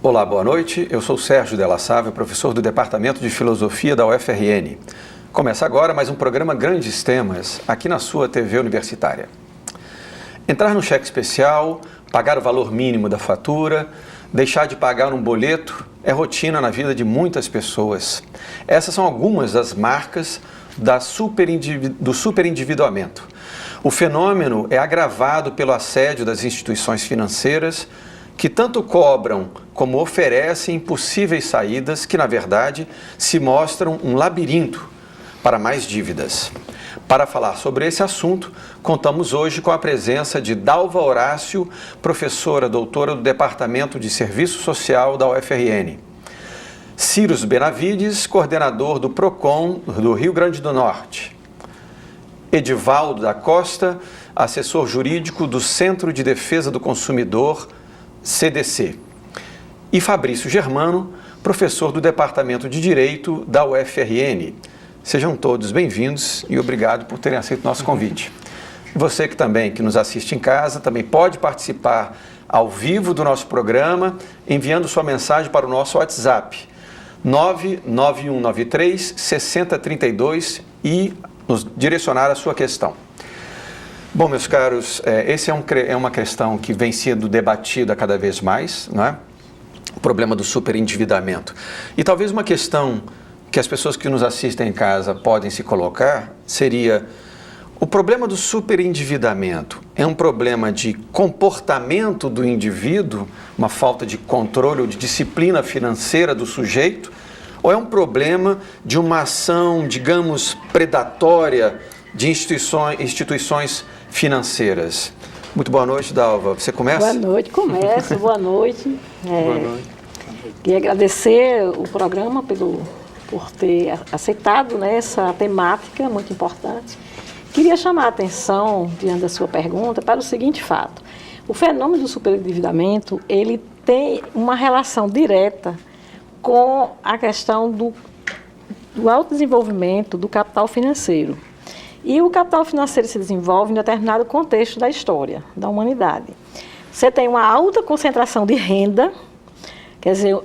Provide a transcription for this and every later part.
Olá, boa noite. Eu sou Sérgio Della Save, professor do Departamento de Filosofia da UFRN. Começa agora mais um programa Grandes Temas, aqui na sua TV universitária. Entrar no cheque especial, pagar o valor mínimo da fatura, deixar de pagar um boleto é rotina na vida de muitas pessoas. Essas são algumas das marcas do superendividamento. O fenômeno é agravado pelo assédio das instituições financeiras, que tanto cobram como oferecem possíveis saídas que, na verdade, se mostram um labirinto para mais dívidas. Para falar sobre esse assunto, contamos hoje com a presença de Dalva Horácio, professora doutora do Departamento de Serviço Social da UFRN. Cyrus Benavides, coordenador do PROCON do Rio Grande do Norte. Edivaldo da Costa, assessor jurídico do Centro de Defesa do Consumidor, CDC. E Fabrício Germano, professor do Departamento de Direito da UFRN. Sejam todos bem-vindos e obrigado por terem aceito nosso convite. Você que nos assiste em casa, também pode participar ao vivo do nosso programa, enviando sua mensagem para o nosso WhatsApp, 99193-6032 e nos direcionar a sua questão. Bom, meus caros, essa é uma questão que vem sendo debatida cada vez mais, não é? O problema do superendividamento. E talvez uma questão que as pessoas que nos assistem em casa podem se colocar seria: o problema do superendividamento é um problema de comportamento do indivíduo, uma falta de controle ou de disciplina financeira do sujeito, ou é um problema de uma ação, digamos, predatória de instituições financeiras? Muito boa noite, Dalva. Você começa? Boa noite, começo. Boa noite. Boa noite. Queria agradecer o programa por ter aceitado, né, essa temática muito importante. Queria chamar a atenção, diante da sua pergunta, para o seguinte fato. O fenômeno do superendividamento, ele tem uma relação direta com a questão do autodesenvolvimento do capital financeiro. E o capital financeiro se desenvolve em determinado contexto da história, da humanidade. Você tem uma alta concentração de renda, quer dizer,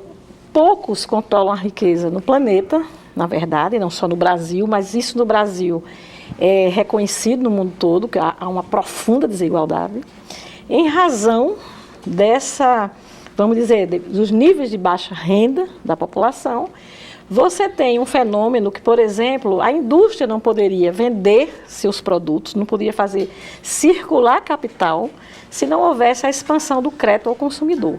poucos controlam a riqueza no planeta, na verdade, não só no Brasil, mas isso no Brasil é reconhecido no mundo todo, que há uma profunda desigualdade, em razão dessa, vamos dizer, dos níveis de baixa renda da população. Você tem um fenômeno que, por exemplo, a indústria não poderia vender seus produtos, não poderia fazer circular capital se não houvesse a expansão do crédito ao consumidor.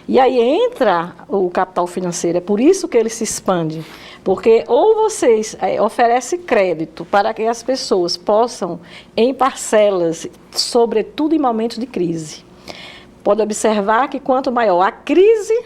E aí entra o capital financeiro, é por isso que ele se expande, porque ou vocês oferecem crédito para que as pessoas possam, em parcelas, sobretudo em momentos de crise. Pode observar que quanto maior a crise,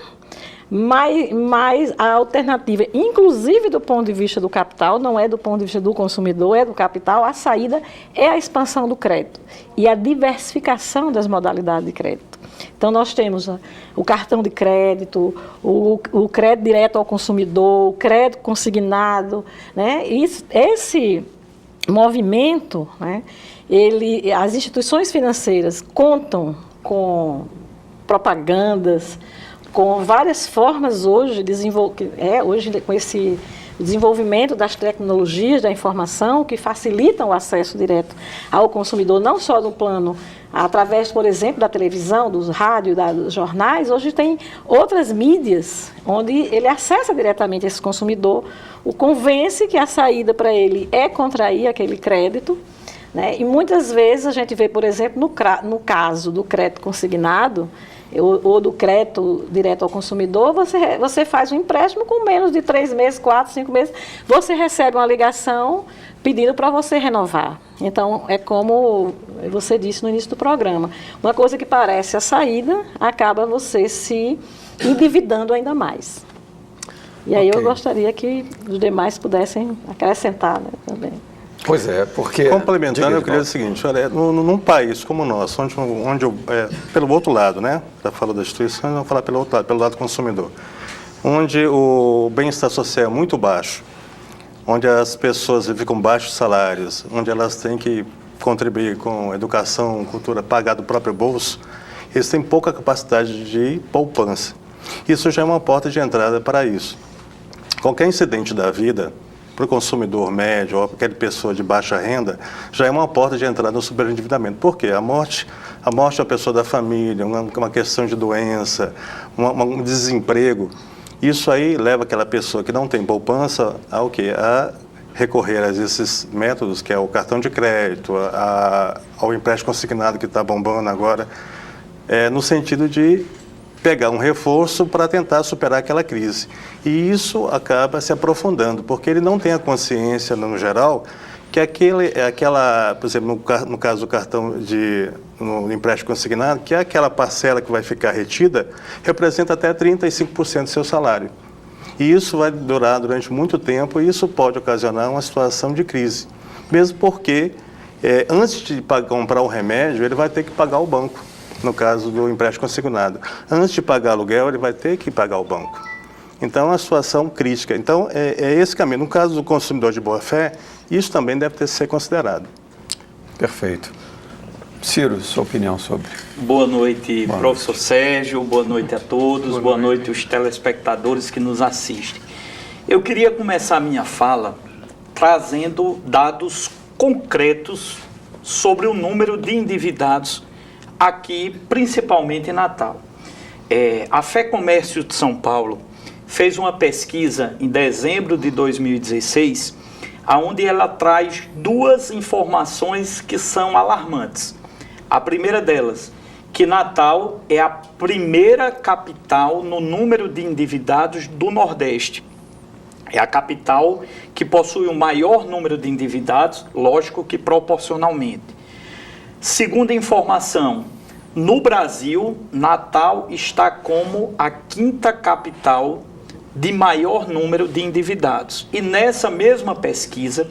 mais a alternativa, inclusive do ponto de vista do capital, não é do ponto de vista do consumidor, é do capital, a saída é a expansão do crédito e a diversificação das modalidades de crédito. Então, nós temos o cartão de crédito, o crédito direto ao consumidor, o crédito consignado, né? Esse movimento, né, as instituições financeiras contam com propagandas, com várias formas hoje com esse desenvolvimento das tecnologias da informação que facilitam o acesso direto ao consumidor, não só no plano, através, por exemplo, da televisão, dos rádios, dos jornais. Hoje tem outras mídias onde ele acessa diretamente esse consumidor, o convence que a saída para ele é contrair aquele crédito, né? E muitas vezes a gente vê, por exemplo, no caso do crédito consignado, ou do crédito direto ao consumidor, você faz um empréstimo com menos de 3 meses, 4, 5 meses, você recebe uma ligação pedindo para você renovar. Então, é como você disse no início do programa, uma coisa que parece a saída, acaba você se endividando ainda mais. E aí eu gostaria que os demais pudessem acrescentar, né, também. Pois é, porque... Complementando, eu queria dizer o seguinte, olha, num país como o nosso, onde pelo outro lado, né, já falou das instituições, vamos falar pelo outro lado, pelo lado consumidor, onde o bem-estar social é muito baixo, onde as pessoas vivem com baixos salários, onde elas têm que contribuir com educação, cultura, pagar do próprio bolso, eles têm pouca capacidade de poupança. Isso já é uma porta de entrada para isso. Qualquer incidente da vida, para o consumidor médio ou para aquela pessoa de baixa renda, já é uma porta de entrada no superendividamento. Por quê? A morte é uma pessoa da família, uma questão de doença, um desemprego. Isso aí leva aquela pessoa que não tem poupança ao quê? A recorrer a esses métodos, que é o cartão de crédito, ao empréstimo consignado que está bombando agora, no sentido de pegar um reforço para tentar superar aquela crise. E isso acaba se aprofundando, porque ele não tem a consciência, no geral, que por exemplo, no caso do cartão no empréstimo consignado, que aquela parcela que vai ficar retida representa até 35% do seu salário. E isso vai durar durante muito tempo e isso pode ocasionar uma situação de crise. Mesmo porque, antes de comprar o remédio, ele vai ter que pagar o banco, no caso do empréstimo consignado. Antes de pagar aluguel, ele vai ter que pagar o banco. Então, é uma situação crítica. Então, é esse caminho. No caso do consumidor de boa-fé, isso também deve ter que ser considerado. Perfeito. Ciro, sua opinião sobre... Boa noite, professor Sérgio, boa noite a todos, boa noite os telespectadores que nos assistem. Eu queria começar a minha fala trazendo dados concretos sobre o número de endividados aqui, principalmente em Natal. A Fé Comércio de São Paulo fez uma pesquisa em dezembro de 2016, onde ela traz duas informações que são alarmantes. A primeira delas, que Natal é a primeira capital no número de endividados do Nordeste. É a capital que possui o maior número de endividados, lógico que proporcionalmente. Segunda informação, no Brasil, Natal está como a quinta capital de maior número de endividados. E nessa mesma pesquisa,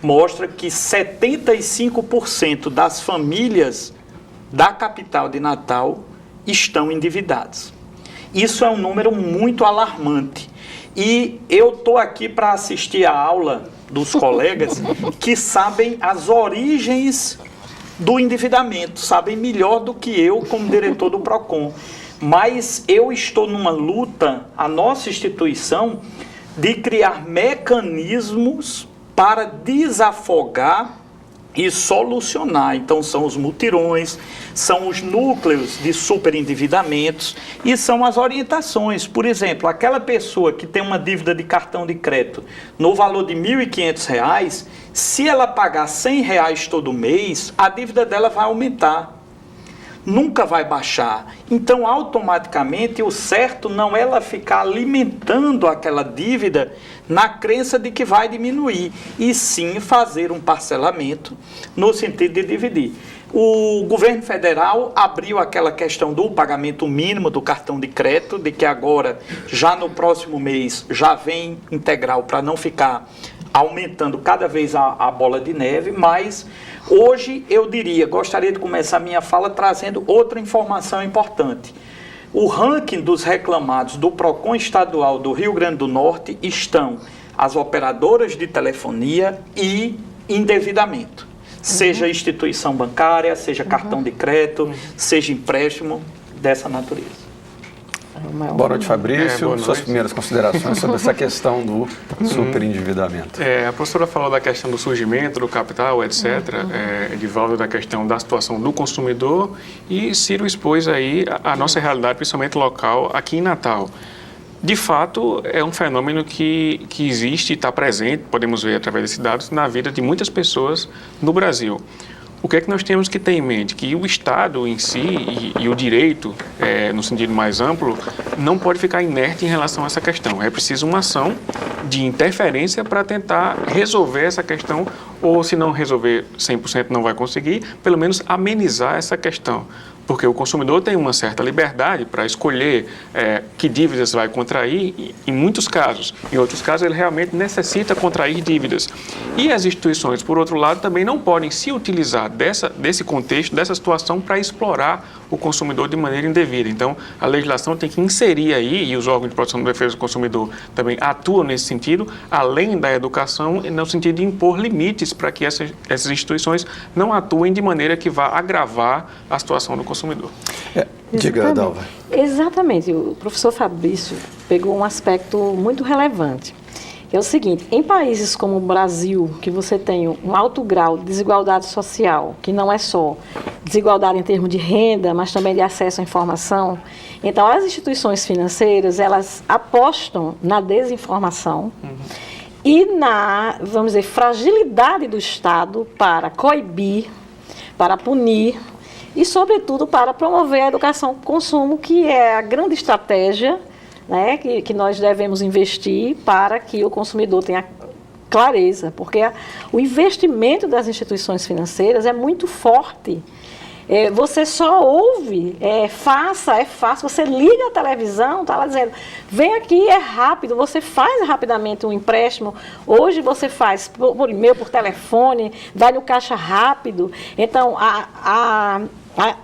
mostra que 75% das famílias da capital de Natal estão endividadas. Isso é um número muito alarmante. E eu estou aqui para assistir a aula dos colegas que sabem as origens do endividamento, sabem melhor do que eu como diretor do PROCON. Mas eu estou numa luta, a nossa instituição, de criar mecanismos para desafogar e solucionar. Então, são os mutirões, são os núcleos de superendividamentos e são as orientações. Por exemplo, aquela pessoa que tem uma dívida de cartão de crédito no valor de R$ 1.500, se ela pagar R$ 100 todo mês, a dívida dela vai aumentar. Nunca vai baixar. Então, automaticamente, o certo não é ela ficar alimentando aquela dívida na crença de que vai diminuir, e sim fazer um parcelamento no sentido de dividir. O governo federal abriu aquela questão do pagamento mínimo do cartão de crédito, de que agora, já no próximo mês, já vem integral para não ficar aumentando cada vez a bola de neve, mas hoje eu gostaria de começar a minha fala trazendo outra informação importante. O ranking dos reclamados do PROCON estadual do Rio Grande do Norte estão as operadoras de telefonia e endividamento, seja instituição bancária, seja cartão de crédito, seja empréstimo dessa natureza. Boa noite, Fabrício. Boa noite. Suas primeiras considerações sobre essa questão do superendividamento. A professora falou da questão do surgimento do capital, etc. Edivaldo da questão da situação do consumidor, e Ciro expôs aí a nossa realidade, principalmente local, aqui em Natal. De fato, é um fenômeno que existe e está presente, podemos ver através desses dados, na vida de muitas pessoas no Brasil. O que é que nós temos que ter em mente? Que o Estado em si e o direito, no sentido mais amplo, não pode ficar inerte em relação a essa questão. É preciso uma ação de interferência para tentar resolver essa questão, ou se não resolver 100% não vai conseguir, pelo menos amenizar essa questão. Porque o consumidor tem uma certa liberdade para escolher que dívidas vai contrair, em muitos casos. Em outros casos, ele realmente necessita contrair dívidas. E as instituições, por outro lado, também não podem se utilizar desse contexto, dessa situação, para explorar o consumidor de maneira indevida. Então, a legislação tem que inserir aí, e os órgãos de proteção e defesa do consumidor também atuam nesse sentido, além da educação, no sentido de impor limites para que essas instituições não atuem de maneira que vá agravar a situação do consumidor. Diga, Dalva. Exatamente. O professor Fabrício pegou um aspecto muito relevante. Que é o seguinte, em países como o Brasil, que você tem um alto grau de desigualdade social, que não é só desigualdade em termos de renda, mas também de acesso à informação, então as instituições financeiras, elas apostam na desinformação e na, vamos dizer, fragilidade do Estado para coibir, para punir e, sobretudo, para promover a educação consumo, que é a grande estratégia, né, que nós devemos investir para que o consumidor tenha clareza, porque o investimento das instituições financeiras é muito forte. Você só ouve, é fácil, você liga a televisão, está lá dizendo, vem aqui, é rápido, você faz rapidamente um empréstimo, hoje você faz por e-mail, por telefone, vai no caixa rápido, então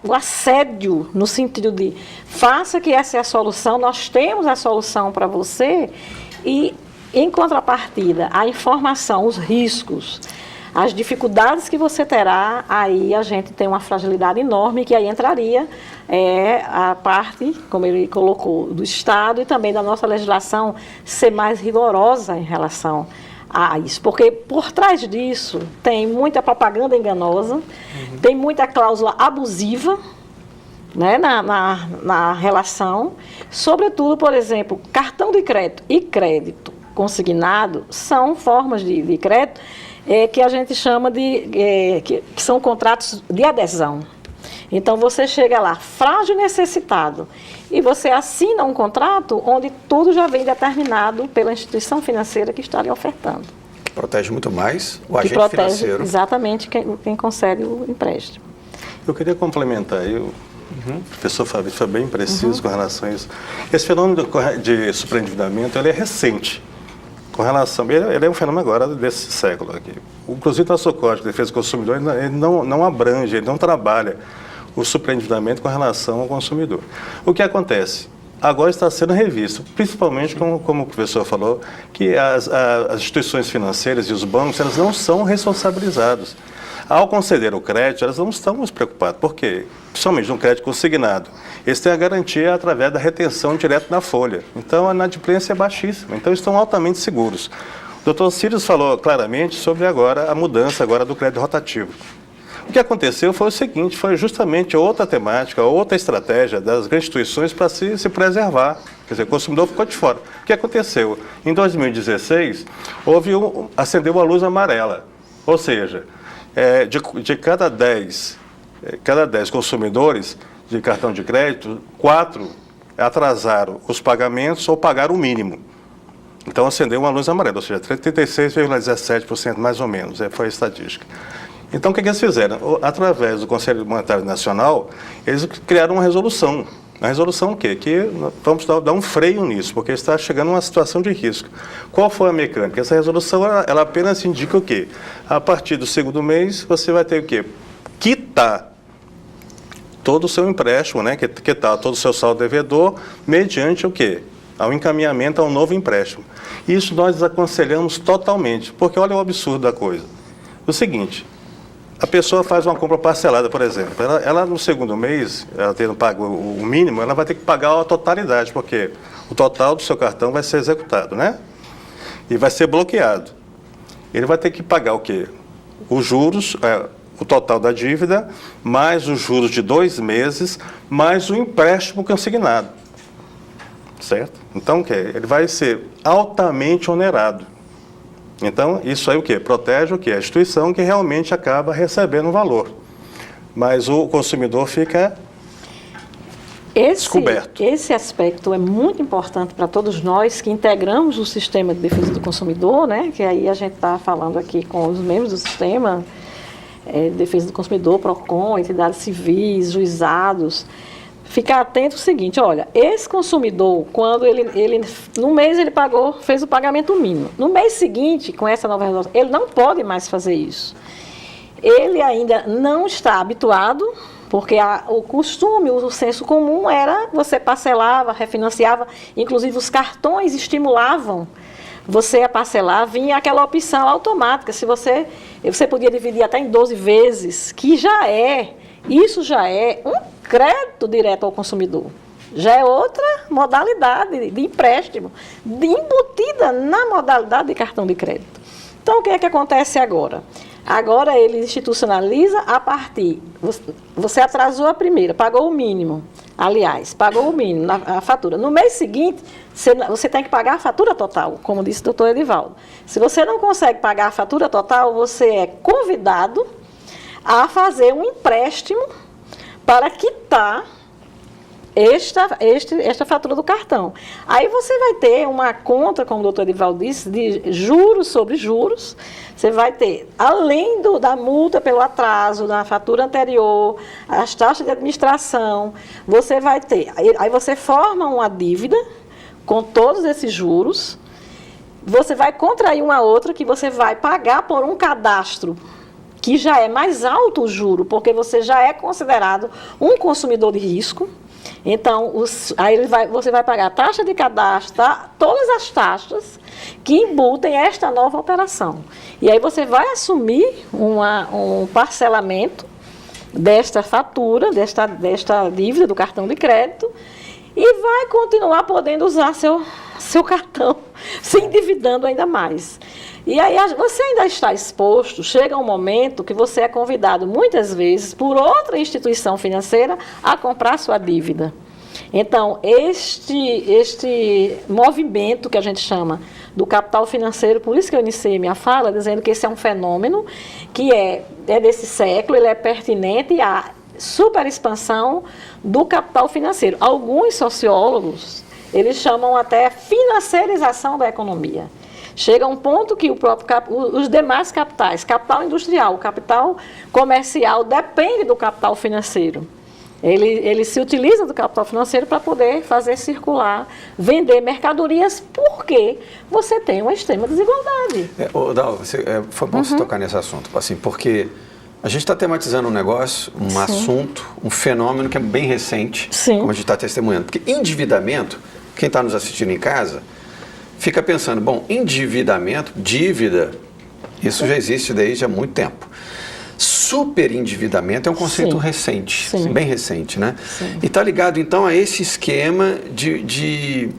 o assédio no sentido de faça que essa é a solução, nós temos a solução para você e, em contrapartida, a informação, os riscos, as dificuldades que você terá, aí a gente tem uma fragilidade enorme, que aí entraria a parte, como ele colocou, do Estado e também da nossa legislação ser mais rigorosa em relação a isso. Porque por trás disso tem muita propaganda enganosa, tem muita cláusula abusiva, né, na relação, sobretudo, por exemplo, cartão de crédito e crédito consignado são formas de crédito que a gente chama que são contratos de adesão. Então, você chega lá, frágil e necessitado, e você assina um contrato onde tudo já vem determinado pela instituição financeira que está lhe ofertando. Que protege muito mais o agente financeiro. Exatamente quem concede o empréstimo. Eu queria complementar aí, o professor Fabrício foi bem preciso com relação a isso. Esse fenômeno de superendividamento, ele é recente. Com relação, ele é um fenômeno agora desse século aqui. Inclusive, o nosso Código de Defesa do Consumidor ele não abrange, ele não trabalha o superendividamento com relação ao consumidor. O que acontece? Agora está sendo revisto, principalmente, como o professor falou, que as instituições financeiras e os bancos, elas não são responsabilizados. Ao conceder o crédito, elas não estão mais preocupadas. Por quê? Principalmente no crédito consignado. Eles têm a garantia através da retenção direto na folha. Então, a inadimplência é baixíssima. Então, estão altamente seguros. O Dr. Círios falou claramente sobre agora a mudança agora do crédito rotativo. O que aconteceu foi o seguinte, foi justamente outra temática, outra estratégia das grandes instituições para se preservar. Quer dizer, o consumidor ficou de fora. O que aconteceu? Em 2016, acendeu a luz amarela. Ou seja, de cada 10 consumidores de cartão de crédito, 4 atrasaram os pagamentos ou pagaram o mínimo. Então, acendeu uma luz amarela, ou seja, 36,17% mais ou menos, foi a estatística. Então, o que eles fizeram? Através do Conselho Monetário Nacional, eles criaram uma resolução. A resolução o quê? Que vamos dar um freio nisso, porque está chegando a uma situação de risco. Qual foi a mecânica? Essa resolução, ela apenas indica o quê? A partir do segundo mês, você vai ter o quê? Quitar todo o seu empréstimo, né? Quitar todo o seu saldo devedor, mediante o quê? Ao encaminhamento a um novo empréstimo. Isso nós desaconselhamos totalmente, porque olha o absurdo da coisa. O seguinte, a pessoa faz uma compra parcelada, por exemplo. Ela no segundo mês, ela tendo pago o mínimo, ela vai ter que pagar a totalidade, porque o total do seu cartão vai ser executado, né? E vai ser bloqueado. Ele vai ter que pagar o quê? Os juros, o total da dívida, mais os juros de 2 meses, mais o empréstimo consignado. Certo? Então, o quê? Ele vai ser altamente onerado. Então, isso aí o quê? Protege o quê? A instituição que realmente acaba recebendo o valor. Mas o consumidor fica descoberto. Esse aspecto é muito importante para todos nós que integramos o sistema de defesa do consumidor, né? Que aí a gente está falando aqui com os membros do sistema de defesa do consumidor, PROCON, entidades civis, juizados. Ficar atento ao seguinte, olha, esse consumidor, quando no mês ele fez o pagamento mínimo. No mês seguinte, com essa nova resolução, ele não pode mais fazer isso. Ele ainda não está habituado, porque o costume, o senso comum era você parcelava, refinanciava, inclusive os cartões estimulavam você a parcelar, vinha aquela opção automática, você podia dividir até em 12 vezes, que isso já é um crédito direto ao consumidor. Já é outra modalidade de empréstimo, embutida na modalidade de cartão de crédito. Então, o que é que acontece agora? Agora ele institucionaliza a partir... Você atrasou a primeira, pagou o mínimo. Aliás, pagou o mínimo na fatura. No mês seguinte, você tem que pagar a fatura total, como disse o doutor Edivaldo. Se você não consegue pagar a fatura total, você é convidado a fazer um empréstimo para quitar esta fatura do cartão. Aí você vai ter uma conta, como o doutor Edivaldo disse, de juros sobre juros. Você vai ter, além da multa pelo atraso, da fatura anterior, as taxas de administração, você vai ter, aí você forma uma dívida com todos esses juros, você vai contrair uma outra que você vai pagar por um cadastro que já é mais alto o juro, porque você já é considerado um consumidor de risco. Então, aí você vai pagar a taxa de cadastro, todas as taxas que embutem esta nova operação. E aí você vai assumir um parcelamento desta fatura, desta dívida do cartão de crédito, e vai continuar podendo usar seu cartão, se endividando ainda mais. E aí você ainda está exposto, chega um momento que você é convidado muitas vezes por outra instituição financeira a comprar sua dívida. Então, este movimento que a gente chama do capital financeiro, por isso que eu iniciei minha fala, dizendo que esse é um fenômeno que é desse século, ele é pertinente à superexpansão do capital financeiro. Alguns sociólogos, eles chamam até financiarização da economia. Chega um ponto que os demais capitais, capital industrial, capital comercial, depende do capital financeiro. Ele se utiliza do capital financeiro para poder fazer circular, vender mercadorias, porque você tem uma extrema desigualdade. Foi bom você tocar nesse assunto, assim, porque a gente está tematizando um negócio, assunto, um fenômeno que é bem recente, como a gente está testemunhando. Porque endividamento, quem está nos assistindo em casa, fica pensando, bom, endividamento, dívida, isso já existe desde há muito tempo. Superendividamento é um conceito recente, bem recente, né? E está ligado, então, a esse esquema de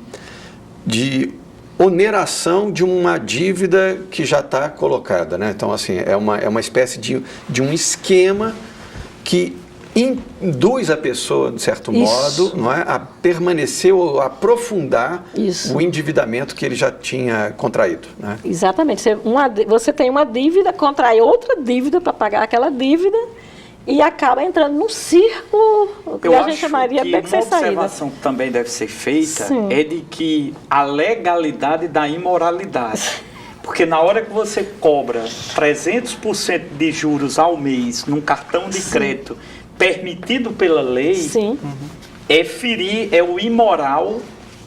oneração de uma dívida que já está colocada, né? Então, assim, é uma espécie de um esquema que induz a pessoa, de certo modo, não é, a permanecer ou a aprofundar o endividamento que ele já tinha contraído. Né? Exatamente. Você tem uma dívida, contrai outra dívida para pagar aquela dívida e acaba entrando num círculo que a gente chamaria de beco sem saída. Uma observação que também deve ser feita é de que a legalidade da imoralidade. Porque na hora que você cobra 300% de juros ao mês num cartão de crédito permitido pela lei, é o imoral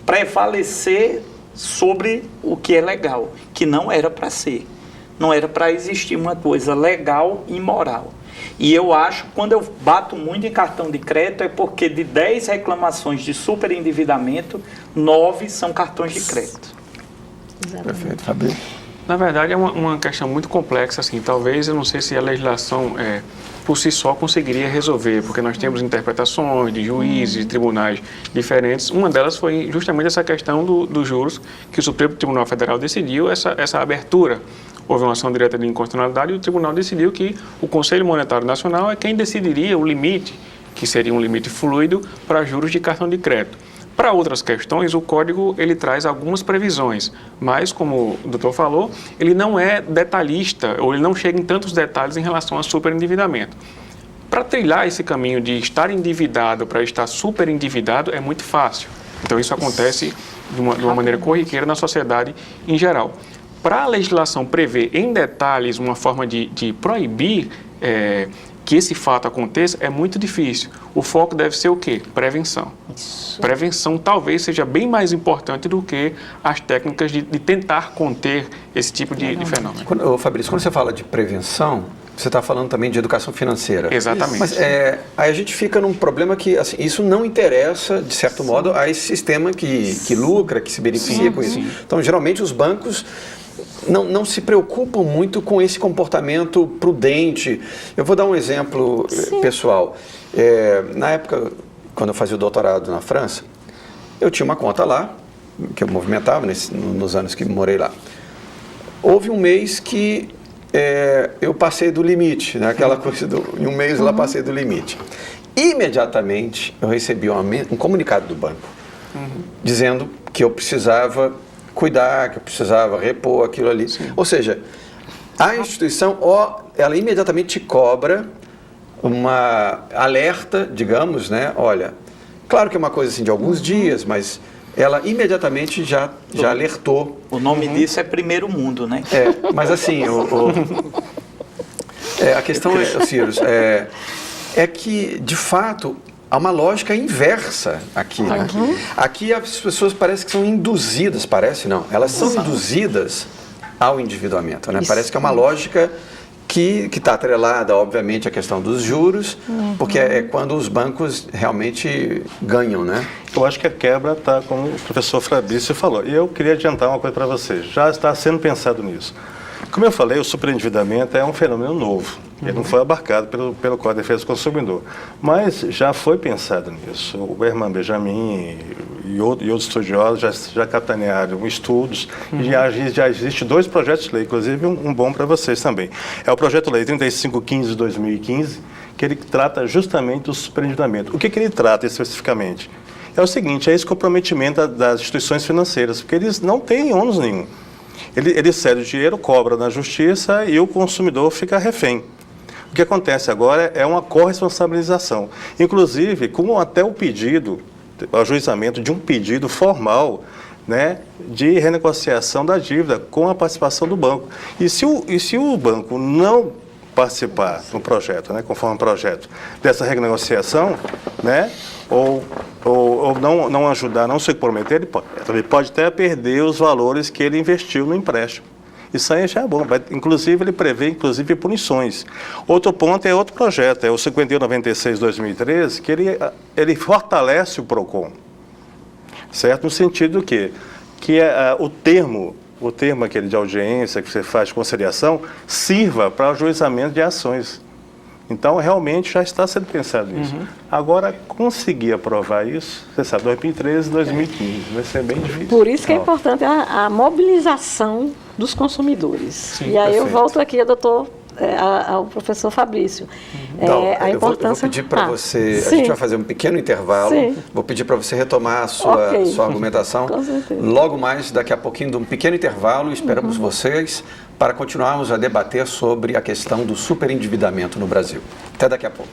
prevalecer sobre o que é legal, que não era para ser. Não era para existir uma coisa legal e imoral. E eu acho, quando eu bato muito em cartão de crédito, é porque de 10 reclamações de superendividamento, 9 são cartões de crédito. Exatamente. Perfeito, Fabrício. Na verdade, é uma questão muito complexa, assim. Talvez, eu não sei se a legislação por si só conseguiria resolver, porque nós temos interpretações de juízes, de tribunais diferentes. Uma delas foi justamente essa questão dos juros, que o Supremo Tribunal Federal decidiu essa abertura. Houve uma ação direta de inconstitucionalidade e o tribunal decidiu que o Conselho Monetário Nacional é quem decidiria o limite, que seria um limite fluido para juros de cartão de crédito. Para outras questões, o Código ele traz algumas previsões, mas, como o doutor falou, ele não é detalhista, ou ele não chega em tantos detalhes em relação a superendividamento. Para trilhar esse caminho de estar endividado para estar superendividado é muito fácil. Então, isso acontece de uma maneira corriqueira na sociedade em geral. Para a legislação prever em detalhes uma forma de proibir que esse fato aconteça, é muito difícil. O foco deve ser o quê? Prevenção. Isso. Prevenção talvez seja bem mais importante do que as técnicas de tentar conter esse tipo de fenômeno. Fabrício, quando você fala de prevenção, você está falando também de educação financeira. Exatamente. Mas aí a gente fica num problema que assim, isso não interessa, de certo modo, a esse sistema que lucra, que se beneficia com isso. Então, geralmente, os bancos não se preocupam muito com esse comportamento prudente. Eu vou dar um exemplo pessoal. Na época, quando eu fazia o doutorado na França, eu tinha uma conta lá, que eu movimentava nos anos que morei lá. Houve um mês que eu passei do limite, né? Aquela coisa em um mês lá passei do limite. Imediatamente eu recebi um comunicado do banco dizendo que eu precisava cuidar, que eu precisava repor aquilo ali. Sim. Ou seja, a instituição, ela imediatamente te cobra uma alerta, digamos, né? Olha, claro que é uma coisa assim de alguns dias, mas ela imediatamente já alertou. O nome disso é primeiro mundo, né? Mas assim, a questão, Cyrus, é que, de fato, há uma lógica inversa aqui. Aqui as pessoas parecem que são induzidas, elas são induzidas ao endividamento, né? Parece que é uma lógica que está atrelada, obviamente, à questão dos juros, porque é quando os bancos realmente ganham, né? Eu acho que a quebra está, como o professor Fabrício falou. E eu queria adiantar uma coisa para vocês. Já está sendo pensado nisso. Como eu falei, o superendividamento é um fenômeno novo. Ele não foi abarcado pelo Código de Defesa do Consumidor. Mas já foi pensado nisso. O Herman Benjamin e outros estudiosos já capitanearam estudos. E já existe 2 projetos de lei, inclusive um bom para vocês também. É o projeto de lei 3515 de 2015, que ele trata justamente do superendividamento. O que ele trata especificamente? É o seguinte, é esse comprometimento das instituições financeiras, porque eles não têm ônus nenhum. Ele cede o dinheiro, cobra na justiça e o consumidor fica refém. O que acontece agora é uma corresponsabilização. Inclusive, com até o ajuizamento de um pedido formal, né, de renegociação da dívida com a participação do banco. E se o banco não participar no projeto, né, conforme o projeto, dessa renegociação, né, ou não ajudar, não se comprometer, ele pode até perder os valores que ele investiu no empréstimo. Isso aí já é bom. Inclusive, ele prevê punições. Outro ponto é outro projeto, é o 5196 de 2013, que ele fortalece o PROCON, certo? No sentido que o termo aquele de audiência que você faz de conciliação sirva para o ajuizamento de ações. Então, realmente, já está sendo pensado nisso. Agora, conseguir aprovar isso, você sabe, 2013, 2015, vai ser bem difícil. Por isso que é importante a mobilização dos consumidores. Sim, e aí perfeito. eu volto aqui ao professor Fabrício. Então, a importância... eu vou pedir para você, sim. a gente vai fazer um pequeno intervalo, vou pedir para você retomar a sua argumentação. Com certeza. Logo mais, daqui a pouquinho, de um pequeno intervalo, esperamos vocês para continuarmos a debater sobre a questão do superendividamento no Brasil. Até daqui a pouco.